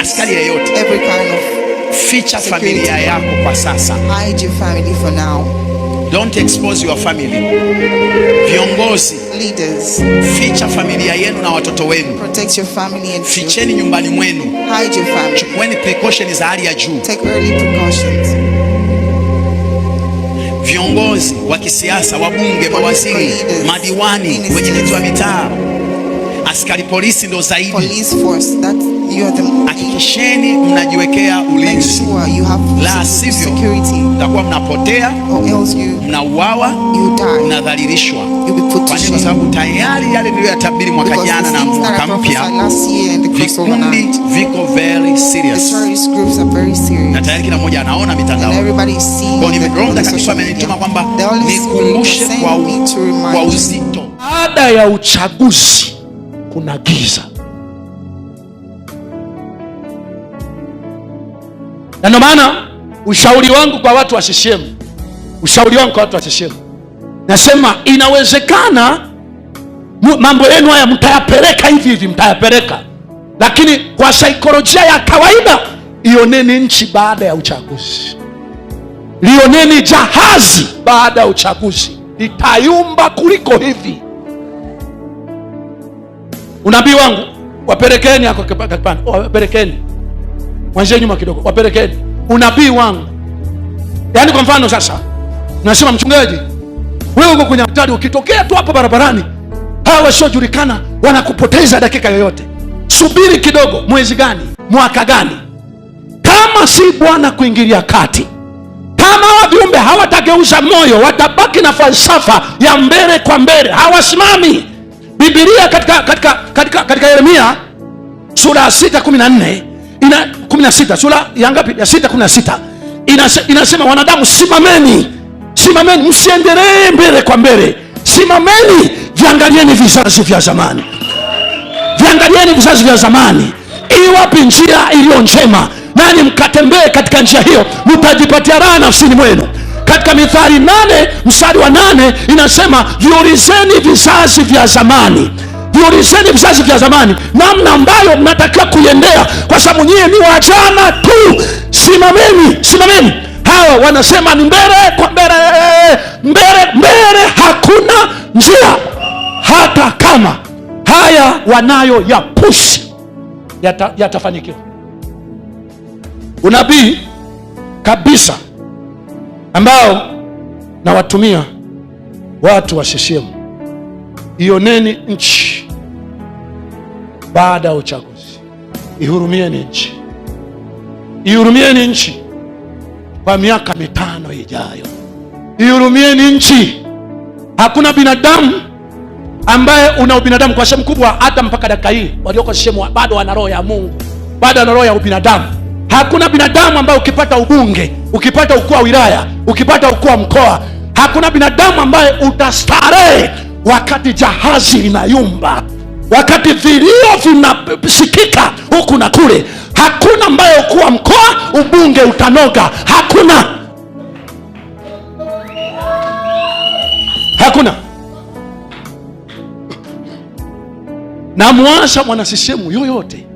askari yeyote. Every kind of Ficha familia yako kwa sasa. Hide your family for now. Don't expose your family. Viongozi, leaders, ficha familia yenu na watoto wenu. Protect your family and ficheni nyumbani mwenu. Hide your family. Chukueni precautions za hali ya juu. Take early precautions. Viongozi wa kisiasa, wabunge, mawaziri, madiwani, wenyekiti wa mitaa, askari polisi ndo zaidi. Police force, that you are the. Hakikisheni mnajiwekea ulinzi. La sivyo mtakuwa mnapotea, mnauawa, mnadhalilishwa. Kwa sababu tayari yale niliyoyatabiri mwaka jana na mwaka mpya, vikundi viko very serious. Na tayari kila mmoja anaona mitandao. Kwa Roho Mtakatifu amenituma kwamba nikumbushe kwa uzito. Baada ya uchaguzi kuna giza. Na ndio maana ushauri wangu kwa watu wa CCM, nasema inawezekana mambo yenu haya mtayapeleka hivi mtayapeleka, lakini kwa saikolojia ya kawaida, ioneni nchi baada ya uchaguzi, lioneni jahazi baada ya uchaguzi, litayumba kuliko hivi. Unabii wangu, wapelekeni hapo kipande, wapelekeni mwanzie nyuma kidogo, wapelekeni unabii wangu. Yaani kwa mfano sasa, nasema mchungaji, wewe uko kwenye hatari, ukitokea tu hapo barabarani hawa wasiojulikana wanakupoteza dakika yoyote. Subiri kidogo, mwezi gani, mwaka gani? Kama si Bwana kuingilia kati, kama wa viumbe hawatageuza moyo, watabaki na falsafa ya mbele kwa mbele, hawasimami. Biblia katika Yeremia sura ya 6:14 16, sura ya ngapi? Ya 6:16 inasema, wanadamu simameni, msiendelee mbele kwa mbele, simameni, viangalieni vizazi vya zamani, iwapi njia iliyo njema, nani mkatembee katika njia hiyo, mtajipatia raha nafsini mwenu. Katika Mithali 8 mstari wa 8 inasema, viulizeni vizazi vya zamani namna ambayo mnatakiwa kuiendea, kwa sababu nyie ni wajana tu. Simameni. Hawa wanasema ni mbele kwa mbele, hakuna njia. Hata kama haya wanayo ya pushi yatafanikiwa. Unabii kabisa ambao nawatumia watu wa CCM, ioneni nchi baada ya uchaguzi. Ihurumieni nchi kwa miaka 5 ijayo. Ihurumieni nchi. Hakuna binadamu ambaye una ubinadamu kwa sehemu kubwa, hata mpaka dakika hii walioko CCM bado wana roho ya Mungu, bado wana roho ya ubinadamu. Hakuna binadamu ambaye ukipata ubunge, ukipata ukuu wa wilaya, ukipata ukuu wa mkoa, hakuna binadamu ambaye utastarehe wakati jahazi linayumba, wakati vilio vinasikika huku na kule. Hakuna ambaye ukuu wa mkoa, ubunge utanoga. Hakuna. Na muasha mwana CCM yoyote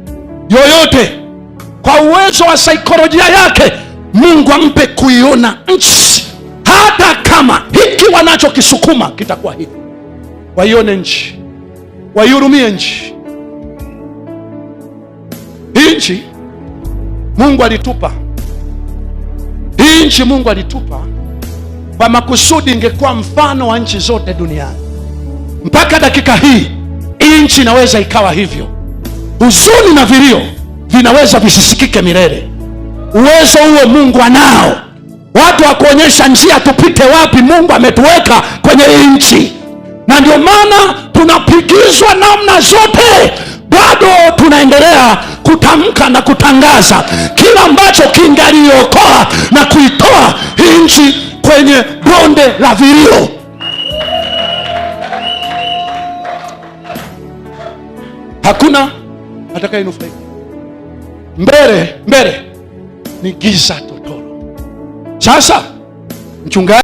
kwa uwezo wa saikolojia yake, Mungu ampe kuiona nchi, hata kama hiki wanachokisukuma kitakuwa hivi. Waione nchi, waihurumie nchi. Hii nchi Mungu alitupa kwa makusudi, ingekuwa mfano wa nchi zote duniani. Mpaka dakika hii nchi inaweza ikawa hivyo. Huzuni na vilio vinaweza visisikike milele. Uwezo huo Mungu anao. Watu wa kuonyesha njia tupite wapi, Mungu ametuweka kwenye hii nchi. Na ndio maana tunapigizwa namna zote, bado tunaendelea kutamka na kutangaza kila ambacho kingaliokoa na kuitoa hii nchi kwenye bonde la vilio. Hakuna atakayenufaika. Mbele ni giza totoro. Sasa mchungaji